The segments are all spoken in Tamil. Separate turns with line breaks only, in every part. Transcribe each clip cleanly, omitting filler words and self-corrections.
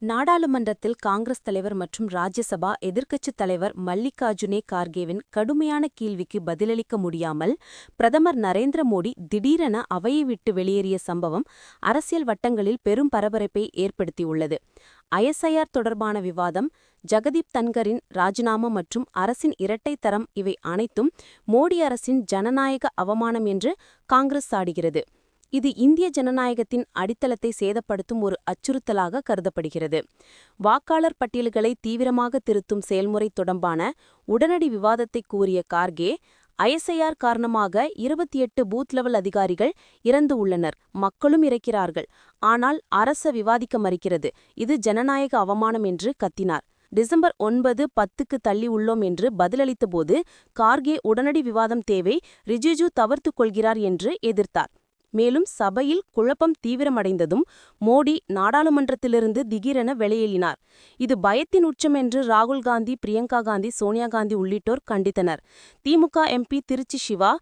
நாடாளுமன்றத்தில் காங்கிரஸ் தலைவர் மற்றும் ராஜ்யசபா எதிர்க்கட்சித் தலைவர் மல்லிகார்ஜுனே கார்கேவின் கடுமையான கேள்விக்கு பதிலளிக்க முடியாமல் பிரதமர் நரேந்திர மோடி திடீரென அவையை விட்டு வெளியேறிய சம்பவம் அரசியல் வட்டங்களில் பெரும் பரபரப்பை ஏற்படுத்தியுள்ளது. ஐஎஸ்ஐஆர் தொடர்பான விவாதம், ஜகதீப் தன்கரின் ராஜினாமா மற்றும் அரசின் இரட்டை தரம் இவை அனைத்தும் மோடி அரசின் ஜனநாயக அவமானம் என்று காங்கிரஸ் சாடுகிறது. இது இந்திய ஜனநாயகத்தின் அடித்தளத்தை சேதப்படுத்தும் ஒரு அச்சுறுத்தலாக கருதப்படுகிறது. வாக்காளர் பட்டியல்களை தீவிரமாக திருத்தும் செயல்முறை தொடர்பான உடனடி விவாதத்தை கூறிய கார்கே, ஐஎஸ்ஐஆர் காரணமாக 28 பூத் லெவல் அதிகாரிகள் இறந்து உள்ளனர், மக்களும் இறக்கிறார்கள், ஆனால் அரசு விவாதிக்க மறுக்கிறது, இது ஜனநாயக அவமானம் என்று கத்தினார். டிசம்பர் 9, 10க்கு தள்ளி உள்ளோம் என்று பதிலளித்தபோது கார்கே உடனடி விவாதம் தேவை, ரிஜிஜு தவிர்த்துக் கொள்கிறார் என்று எதிர்த்தார். மேலும் சபையில் குழப்பம் தீவிரமடைந்ததும் மோடி நாடாளுமன்றத்திலிருந்து திடீரென வெளியேறினார். இது பயத்தின் உச்சம் என்று ராகுல் காந்தி, பிரியங்கா காந்தி, சோனியா காந்தி உள்ளிட்டோர் கண்டித்தனர். DMK MP Tiruchi Siva,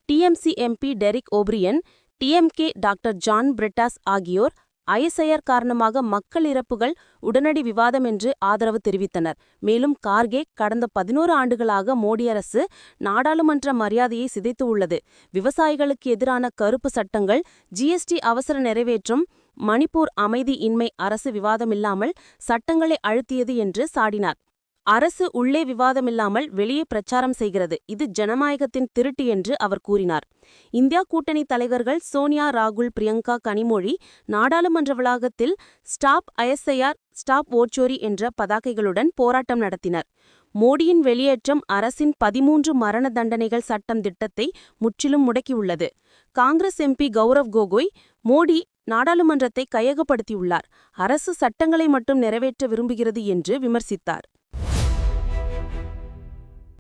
TMC MP Derek O'Brien, DMK doctor John Brittas ஆகியோர் ஐஎஸ்ஐஆர் காரணமாக மக்கள் இறப்புகள் உடனடி விவாதம் என்று ஆதரவு தெரிவித்தனர். மேலும் கார்கே, கடந்த 11 ஆண்டுகளாக மோடி அரசு நாடாளுமன்ற மரியாதையை சிதைத்து உள்ளது, விவசாயிகளுக்கு எதிரான கருப்பு சட்டங்கள், ஜிஎஸ்டி அவசர நிறைவேற்றம், மணிப்பூர் அமைதி இன்மை அரசு விவாதமில்லாமல் சட்டங்களை அழுத்தியது என்று சாடினார். அரசு உள்ளே விவாதமில்லாமல் வெளியே பிரச்சாரம் செய்கிறது, இது ஜனநாயகத்தின் திருட்டு என்று அவர் கூறினார். இந்தியா கூட்டணி தலைவர்கள் சோனியா, ராகுல், பிரியங்கா, கனிமொழி நாடாளுமன்ற வளாகத்தில் ஸ்டாப் ஐஎஸ்ஐஆர், ஸ்டாப் ஓட்சோரி என்ற பதாகைகளுடன் போராட்டம் நடத்தினர். மோடியின் வெளியேற்றம் அரசின் 13 மரண தண்டனைகள் சட்டம் திட்டத்தை முற்றிலும் முடக்கியுள்ளது. காங்கிரஸ் எம்பி கௌரவ் கோகோய், மோடி நாடாளுமன்றத்தை கையகப்படுத்தியுள்ளார், அரசு சட்டங்களை மட்டும் நிறைவேற்ற விரும்புகிறது என்று விமர்சித்தார்.